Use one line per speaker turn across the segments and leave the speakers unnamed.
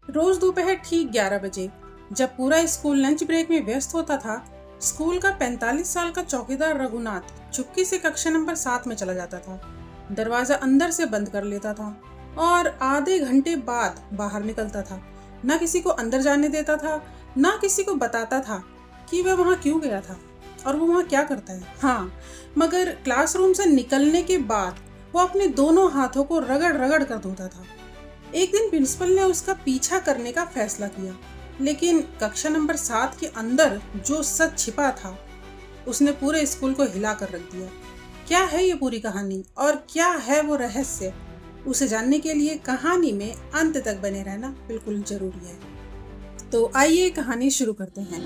रोज दोपहर ठीक 11 बजे जब पूरा स्कूल लंच ब्रेक में व्यस्त होता था, स्कूल का 45 साल का चौकीदार रघुनाथ चुपके से कक्षा नंबर 7 में चला जाता था। दरवाजा अंदर से बंद कर लेता था और आधे घंटे बाद बाहर निकलता था। ना किसी को अंदर जाने देता था, ना किसी को बताता था कि वह वहाँ क्यों गया था और वो वहाँ क्या करता है। हाँ, मगर क्लासरूम से निकलने के बाद वो अपने दोनों हाथों को रगड़ रगड़ कर धोता था। एक दिन प्रिंसिपल ने उसका पीछा करने का फैसला किया, लेकिन कक्षा नंबर 7 के अंदर जो सच छिपा था उसने पूरे स्कूल को हिला कर रख दिया। क्या है ये पूरी कहानी और क्या है वो रहस्य, उसे जानने के लिए कहानी में अंत तक बने रहना बिल्कुल जरूरी है। तो आइए कहानी शुरू करते हैं।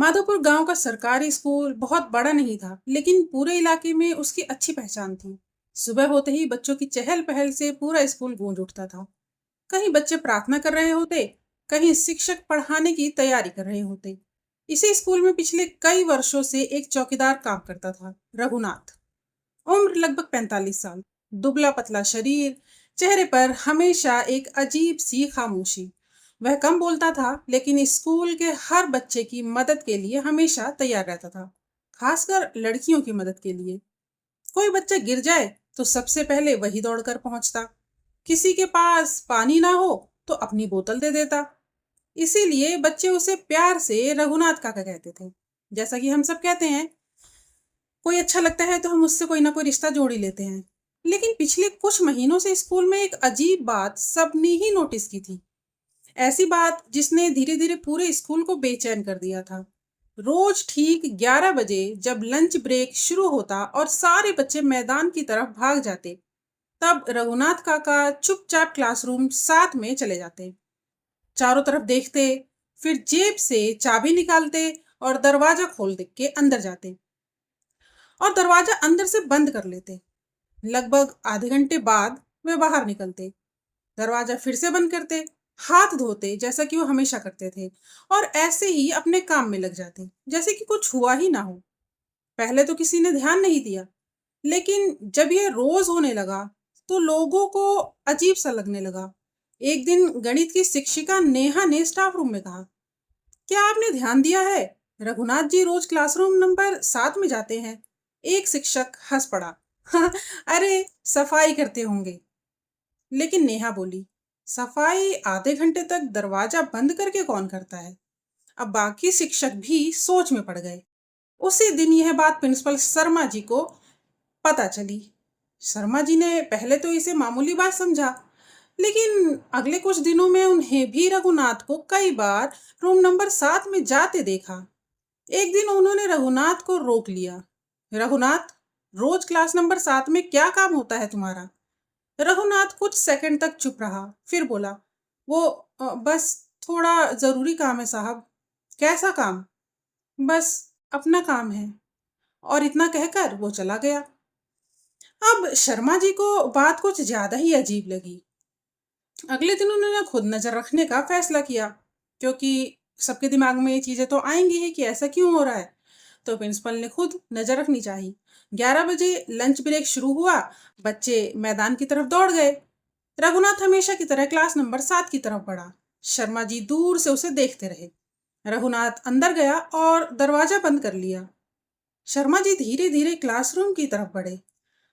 माधोपुर गांव का सरकारी स्कूल बहुत बड़ा नहीं था, लेकिन पूरे इलाके में उसकी अच्छी पहचान थी। सुबह होते ही बच्चों की चहल पहल से पूरा स्कूल गूंज उठता था। कहीं बच्चे प्रार्थना कर रहे होते, कहीं शिक्षक पढ़ाने की तैयारी कर रहे होते। इसी स्कूल में पिछले कई वर्षों से एक चौकीदार काम करता था, रघुनाथ। उम्र लगभग 45 साल, दुबला पतला शरीर, चेहरे पर हमेशा एक अजीब सी खामोशी। वह कम बोलता था, लेकिन स्कूल के हर बच्चे की मदद के लिए हमेशा तैयार रहता था, खासकर लड़कियों की मदद के लिए। कोई बच्चा गिर जाए तो सबसे पहले वही दौड़कर पहुंचता। किसी के पास पानी ना हो तो अपनी बोतल दे देता। इसीलिए बच्चे उसे प्यार से रघुनाथ काका कहते थे। जैसा कि हम सब कहते हैं, कोई अच्छा लगता है तो हम उससे कोई ना कोई रिश्ता जोड़ ही लेते हैं। लेकिन पिछले कुछ महीनों से स्कूल में एक अजीब बात सबने ही नोटिस की थी। ऐसी बात जिसने धीरे धीरे पूरे स्कूल को बेचैन कर दिया था। रोज ठीक 11 बजे जब लंच ब्रेक शुरू होता और सारे बच्चे मैदान की तरफ भाग जाते, तब रघुनाथ काका चुपचाप क्लासरूम 7 में चले जाते। चारों तरफ देखते, फिर जेब से चाबी निकालते और दरवाजा खोल दे के अंदर जाते और दरवाजा अंदर से बंद कर लेते। लगभग आधे घंटे बाद वे बाहर निकलते, दरवाजा फिर से बंद करते, हाथ धोते जैसा कि वो हमेशा करते थे, और ऐसे ही अपने काम में लग जाते जैसे कि कुछ हुआ ही ना हो। पहले तो किसी ने ध्यान नहीं दिया, लेकिन जब ये रोज होने लगा तो लोगों को अजीब सा लगने लगा। एक दिन गणित की शिक्षिका नेहा ने स्टाफ रूम में कहा, क्या आपने ध्यान दिया है, रघुनाथ जी रोज क्लासरूम नंबर 7 में जाते हैं। एक शिक्षक हंस पड़ा। अरे, सफाई करते होंगे। लेकिन नेहा बोली, सफाई आधे घंटे तक दरवाजा बंद करके कौन करता है। अब बाकी शिक्षक भी सोच में पड़ गए। उसी दिन यह बात प्रिंसिपल शर्मा जी को पता चली। शर्मा जी ने पहले तो इसे मामूली बात समझा, लेकिन अगले कुछ दिनों में उन्हें भी रघुनाथ को कई बार रूम नंबर 7 में जाते देखा। एक दिन उन्होंने रघुनाथ को रोक लिया। रघुनाथ, रोज क्लास नंबर 7 में क्या काम होता है तुम्हारा। रघुनाथ कुछ सेकंड तक चुप रहा, फिर बोला, वो बस थोड़ा जरूरी काम है साहब। कैसा काम। बस अपना काम है। और इतना कहकर वो चला गया। अब शर्मा जी को बात कुछ ज्यादा ही अजीब लगी। अगले दिन उन्होंने खुद नजर रखने का फैसला किया, क्योंकि सबके दिमाग में ये चीजें तो आएंगी ही कि ऐसा क्यों हो रहा है। तो प्रिंसिपल ने खुद नजर रखनी चाहिए। 11 बजे लंच ब्रेक शुरू हुआ, बच्चे मैदान की तरफ दौड़ गए। रघुनाथ हमेशा की तरह क्लास नंबर 7 की तरफ बढ़ा। शर्मा जी दूर से उसे देखते रहे। रघुनाथ अंदर गया और दरवाजा बंद कर लिया। शर्मा जी धीरे धीरे क्लासरूम की तरफ बढ़े।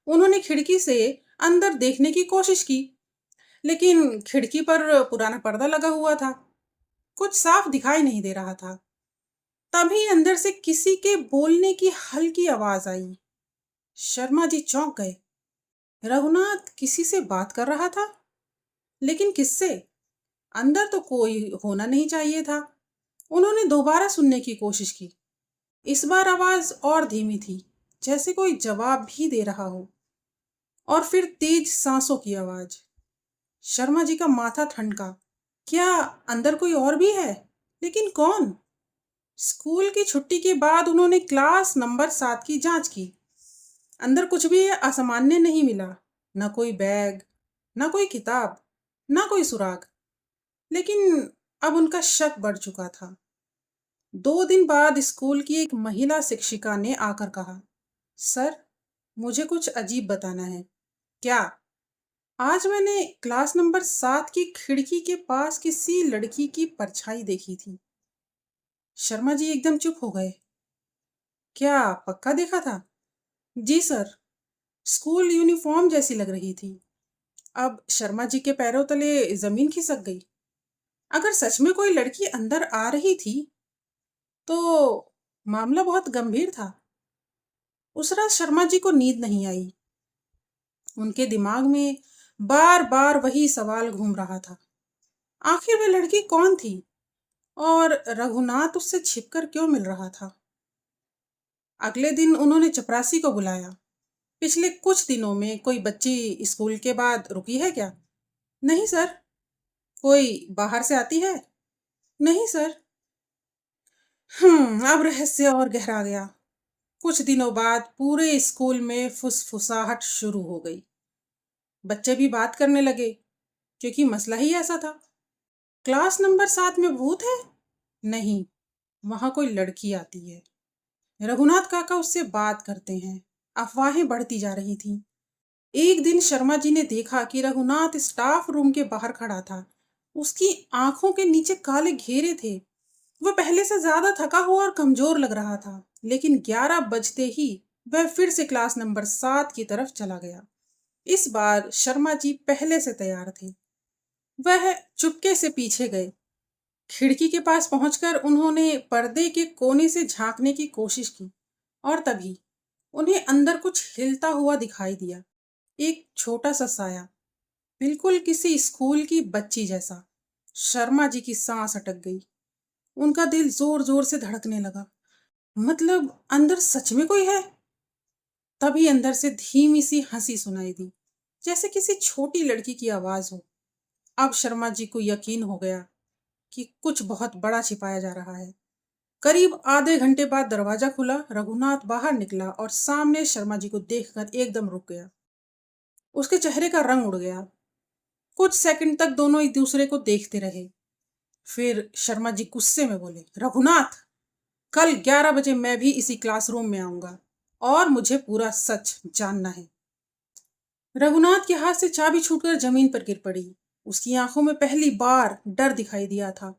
उन्होंने खिड़की से अंदर देखने की कोशिश की, लेकिन खिड़की पर पुराना पर्दा लगा हुआ था, कुछ साफ दिखाई नहीं दे रहा था। तभी अंदर से किसी के बोलने की हल्की आवाज आई। शर्मा जी चौंक गए। रघुनाथ किसी से बात कर रहा था, लेकिन किससे। अंदर तो कोई होना नहीं चाहिए था। उन्होंने दोबारा सुनने की कोशिश की। इस बार आवाज और धीमी थी, जैसे कोई जवाब भी दे रहा हो। और फिर तेज सांसों की आवाज। शर्मा जी का माथा ठनका। क्या अंदर कोई और भी है, लेकिन कौन। स्कूल की छुट्टी के बाद उन्होंने क्लास नंबर 7 की जांच की। अंदर कुछ भी असामान्य नहीं मिला। न कोई बैग, न कोई किताब, न कोई सुराग। लेकिन अब उनका शक बढ़ चुका था। 2 दिन बाद स्कूल की एक महिला शिक्षिका ने आकर कहा, सर, मुझे कुछ अजीब बताना है। क्या? आज मैंने क्लास नंबर 7 की खिड़की के पास किसी लड़की की परछाई देखी थी। शर्मा जी एकदम चुप हो गए। क्या पक्का देखा था? जी सर, स्कूल यूनिफॉर्म जैसी लग रही थी। अब शर्मा जी के पैरों तले जमीन खिसक गई। अगर सच में कोई लड़की अंदर आ रही थी, तो मामला बहुत गंभीर था। उस रात शर्मा जी को नींद नहीं आई। उनके दिमाग में बार बार वही सवाल घूम रहा था। आखिर वह लड़की कौन थी और रघुनाथ उससे छिपकर क्यों मिल रहा था? अगले दिन उन्होंने चपरासी को बुलाया। पिछले कुछ दिनों में कोई बच्ची स्कूल के बाद रुकी है क्या? नहीं सर। कोई बाहर से आती है? नहीं सर। अब रहस्य और गहरा गया। कुछ दिनों बाद पूरे स्कूल में फुसफुसाहट शुरू हो गई। बच्चे भी बात करने लगे, क्योंकि मसला ही ऐसा था। क्लास नंबर 7 में भूत है? नहीं, वहां कोई लड़की आती है। रघुनाथ काका उससे बात करते हैं। अफवाहें बढ़ती जा रही थी। एक दिन शर्मा जी ने देखा कि रघुनाथ स्टाफ रूम के बाहर खड़ा था। उसकी आंखों के नीचे काले घेरे थे। वह पहले से ज्यादा थका हुआ और कमजोर लग रहा था। लेकिन 11 बजते ही वह फिर से क्लास नंबर 7 की तरफ चला गया। इस बार शर्मा जी पहले से तैयार थे। वह चुपके से पीछे गए। खिड़की के पास पहुंचकर उन्होंने पर्दे के कोने से झांकने की कोशिश की, और तभी उन्हें अंदर कुछ हिलता हुआ दिखाई दिया। एक छोटा सा साया, बिल्कुल किसी स्कूल की बच्ची जैसा। शर्मा जी की सांस अटक गई। उनका दिल जोर जोर से धड़कने लगा। मतलब अंदर सच में कोई है? तभी अंदर से धीमी सी हंसी सुनाई दी, जैसे किसी छोटी लड़की की आवाज हो। अब शर्मा जी को यकीन हो गया कि कुछ बहुत बड़ा छिपाया जा रहा है। करीब आधे घंटे बाद दरवाजा खुला। रघुनाथ बाहर निकला और सामने शर्मा जी को देखकर एकदम रुक गया। उसके चेहरे का रंग उड़ गया। कुछ सेकंड तक दोनों एक दूसरे को देखते रहे। फिर शर्मा जी गुस्से में बोले, रघुनाथ, कल 11 बजे मैं भी इसी क्लासरूम में आऊंगा और मुझे पूरा सच जानना है। रघुनाथ के हाथ से चाबी छूटकर जमीन पर गिर पड़ी। उसकी आंखों में पहली बार डर दिखाई दिया था।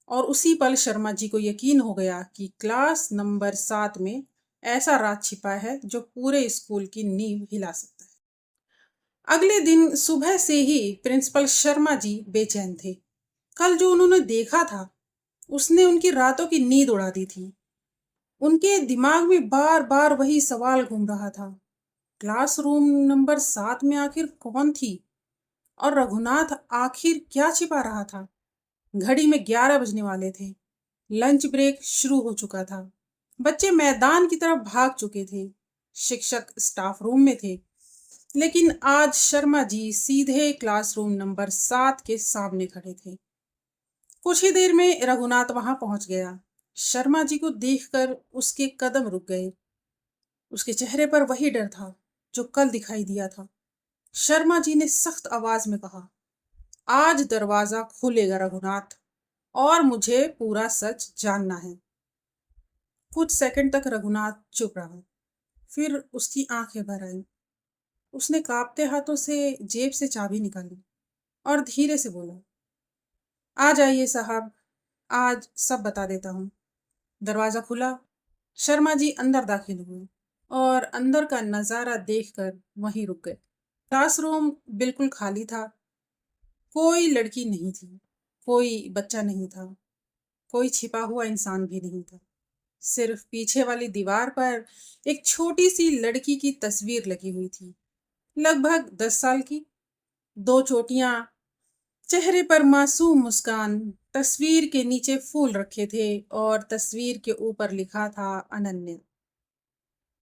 और उसी पल शर्मा जी को यकीन हो गया कि क्लास नंबर 7 में ऐसा राज छिपा है जो पूरे स्कूल की नींव हिला सकता है। अगले दिन सुबह से ही प्रिंसिपल शर्मा जी बेचैन थे। कल जो उन्होंने देखा था, उसने उनकी रातों की नींद उड़ा दी थी। उनके दिमाग में बार बार वही सवाल घूम रहा था। क्लासरूम नंबर 7 में आखिर कौन थी? और रघुनाथ आखिर क्या छिपा रहा था? घड़ी में 11 बजने वाले थे। लंच ब्रेक शुरू हो चुका था। बच्चे मैदान की तरफ भाग चुके थे। शिक्षक स्टाफ रूम में थे। लेकिन आज शर्मा जी सीधे क्लासरूम नंबर 7 के सामने खड़े थे। कुछ ही देर में रघुनाथ वहां पहुंच गया। शर्मा जी को देखकर उसके कदम रुक गए। उसके चेहरे पर वही डर था जो कल दिखाई दिया था। शर्मा जी ने सख्त आवाज में कहा, आज दरवाजा खुलेगा रघुनाथ, और मुझे पूरा सच जानना है। कुछ सेकंड तक रघुनाथ चुप रहा। फिर उसकी आंखें भर आईं। उसने कांपते हाथों से जेब से चाबी निकाली और धीरे से बोला, आ जाइए साहब, आज सब बता देता हूँ। दरवाजा खुला। शर्मा जी अंदर दाखिल हुए और अंदर का नजारा देखकर वहीं रुक गए। क्लासरूम बिल्कुल खाली था। कोई लड़की नहीं थी, कोई बच्चा नहीं था, कोई छिपा हुआ इंसान भी नहीं था। सिर्फ पीछे वाली दीवार पर एक छोटी सी लड़की की तस्वीर लगी हुई थी, लगभग 10 साल की। दो चोटियां, चेहरे पर मासूम मुस्कान। तस्वीर के नीचे फूल रखे थे और तस्वीर के ऊपर लिखा था अनन्या।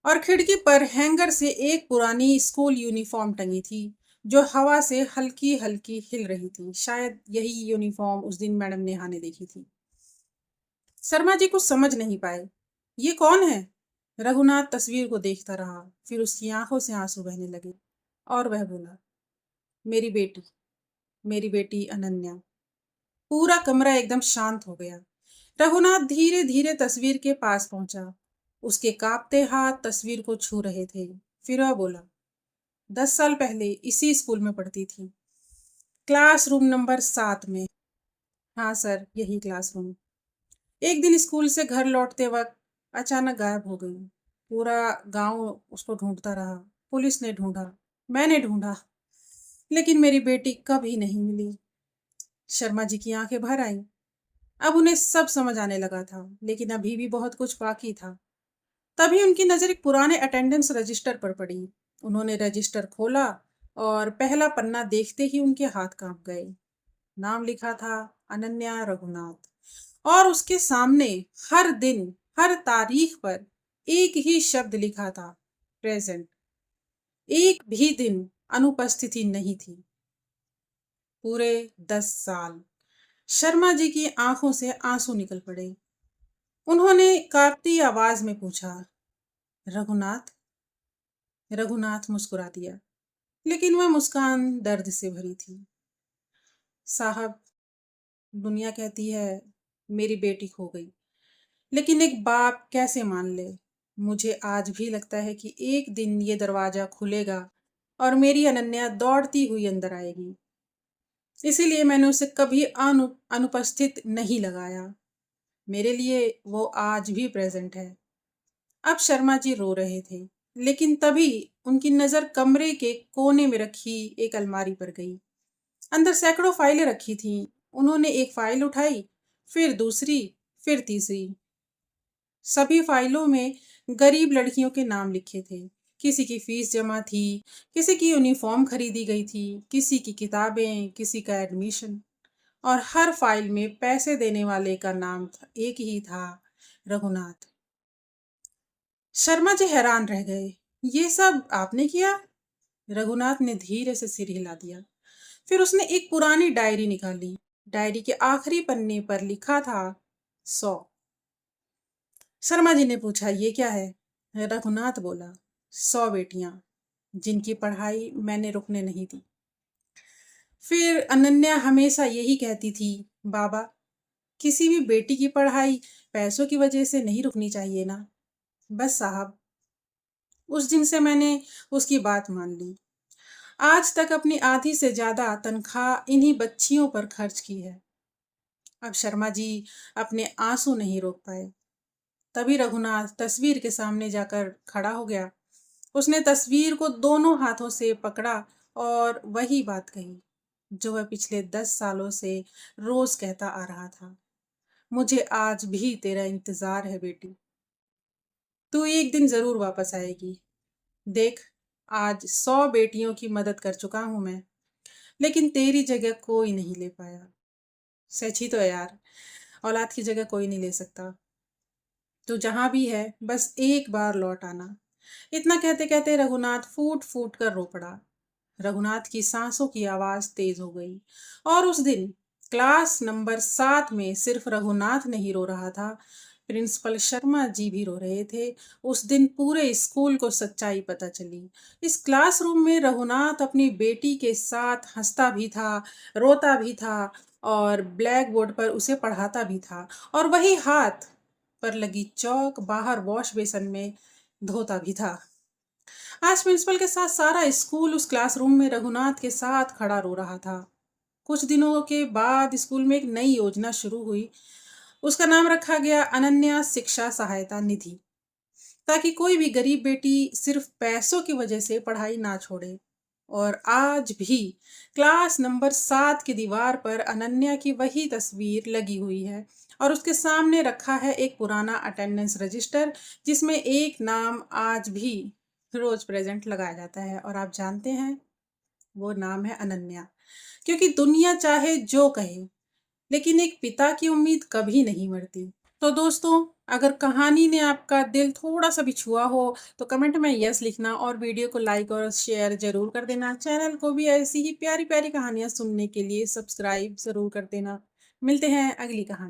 और खिड़की पर हैंगर से एक पुरानी स्कूल यूनिफॉर्म टंगी थी, जो हवा से हल्की हल्की हिल रही थी। शायद यही यूनिफॉर्म उस दिन मैडम नेहा ने देखी थी। शर्मा जी कुछ समझ नहीं पाए। ये कौन है? रघुनाथ तस्वीर को देखता रहा। फिर उसकी आंखों से आंसू बहने लगे और वह बोला, मेरी बेटी, मेरी बेटी अनन्या। पूरा कमरा एकदम शांत हो गया। रघुनाथ धीरे धीरे तस्वीर के पास पहुंचा। उसके कांपते हाथ तस्वीर को छू रहे थे। फिर वह बोला, 10 साल पहले इसी स्कूल में पढ़ती थी, क्लासरूम नंबर 7 में। हाँ सर, यही क्लासरूम। एक दिन स्कूल से घर लौटते वक्त अचानक गायब हो गई। पूरा गांव उसको ढूंढता रहा। पुलिस ने ढूंढा, मैंने ढूंढा, लेकिन मेरी बेटी कभी नहीं मिली। शर्मा जी की आंखें भर आईं। अब उन्हें सब समझ आने लगा था, लेकिन अभी भी बहुत कुछ बाकी था। तभी उनकी नज़र एक पुराने अटेंडेंस रजिस्टर पर पड़ी। उन्होंने रजिस्टर खोला और पहला पन्ना देखते ही उनके हाथ कांप गए। नाम लिखा था अनन्या रघुनाथ, और उसके सामने हर दिन, हर तारीख पर एक ही शब्द लिखा था, प्रेजेंट। एक भी दिन अनुपस्थिति नहीं थी। पूरे 10 साल। शर्मा जी की आंखों से आंसू निकल पड़े। उन्होंने कांपती आवाज में पूछा, रघुनाथ? रघुनाथ मुस्कुरा दिया, लेकिन वह मुस्कान दर्द से भरी थी। साहब, दुनिया कहती है मेरी बेटी खो गई, लेकिन एक बाप कैसे मान ले? मुझे आज भी लगता है कि एक दिन ये दरवाजा खुलेगा और मेरी अनन्या दौड़ती हुई अंदर आएगी। इसीलिए मैंने उसे कभी अनुपस्थित नहीं लगाया। मेरे लिए वो आज भी प्रेजेंट है। अब शर्मा जी रो रहे थे, लेकिन तभी उनकी नजर कमरे के कोने में रखी एक अलमारी पर गई। अंदर सैकड़ों फाइलें रखी थीं। उन्होंने एक फाइल उठाई, फिर दूसरी, फिर तीसरी। सभी फाइलों में गरीब लड़कियों के नाम लिखे थे। किसी की फीस जमा थी, किसी की यूनिफॉर्म खरीदी गई थी, किसी की किताबें, किसी का एडमिशन। और हर फाइल में पैसे देने वाले का नाम एक ही था, रघुनाथ। शर्मा जी हैरान रह गए। ये सब आपने किया? रघुनाथ ने धीरे से सिर हिला दिया। फिर उसने एक पुरानी डायरी निकाली। डायरी के आखिरी पन्ने पर लिखा था 100। शर्मा जी ने पूछा, ये क्या है? रघुनाथ बोला, 100 बेटियां जिनकी पढ़ाई मैंने रुकने नहीं दी। फिर अनन्या हमेशा यही कहती थी, बाबा, किसी भी बेटी की पढ़ाई पैसों की वजह से नहीं रुकनी चाहिए ना। बस साहब, उस दिन से मैंने उसकी बात मान ली। आज तक अपनी आधी से ज्यादा तनख्वाह इन्हीं बच्चियों पर खर्च की है। अब शर्मा जी अपने आंसू नहीं रोक पाए। तभी रघुनाथ तस्वीर के सामने जाकर खड़ा हो गया। उसने तस्वीर को दोनों हाथों से पकड़ा और वही बात कही जो वह पिछले 10 सालों से रोज कहता आ रहा था, मुझे आज भी तेरा इंतजार है बेटी। तू एक दिन जरूर वापस आएगी। देख, आज 100 बेटियों की मदद कर चुका हूं मैं, लेकिन तेरी जगह कोई नहीं ले पाया। सच ही तो है यार, औलाद की जगह कोई नहीं ले सकता। तू जहां भी है, बस एक बार लौट आना। इतना कहते कहते रघुनाथ फूट फूट कर रो पड़ा। रघुनाथ की सांसों की आवाज तेज हो गई। और उस दिन क्लास नंबर 7 में सिर्फ रघुनाथ नहीं रो रहा था, प्रिंसिपल शर्मा जी भी रो रहे थे। उस दिन पूरे स्कूल को सच्चाई पता चली। इस क्लासरूम में रघुनाथ अपनी बेटी के साथ हंसता भी था, रोता भी था, और ब्लैक बोर्ड पर उसे पढ़ाता भी था। और वही हाथ पर लगी चौक बाहर वॉश बेसन में धोता भी था। आज प्रिंसिपल के साथ सारा स्कूल उस क्लासरूम में रघुनाथ के साथ खड़ा रो रहा था। कुछ दिनों के बाद स्कूल में एक नई योजना शुरू हुई। उसका नाम रखा गया अनन्या शिक्षा सहायता निधि, ताकि कोई भी गरीब बेटी सिर्फ पैसों की वजह से पढ़ाई ना छोड़े। और आज भी क्लास नंबर 7 की दीवार पर अनन्या की वही तस्वीर लगी हुई है, और उसके सामने रखा है एक पुराना अटेंडेंस रजिस्टर, जिसमें एक नाम आज भी रोज प्रेजेंट लगाया जाता है। और आप जानते हैं, वो नाम है अनन्या। क्योंकि दुनिया चाहे जो कहे, लेकिन एक पिता की उम्मीद कभी नहीं मरती। तो दोस्तों, अगर कहानी ने आपका दिल थोड़ा सा भी छुआ हो तो कमेंट में यस लिखना, और वीडियो को लाइक और शेयर जरूर कर देना। चैनल को भी ऐसी ही प्यारी प्यारी कहानियां सुनने के लिए सब्सक्राइब जरूर कर देना। मिलते हैं अगली कहानी।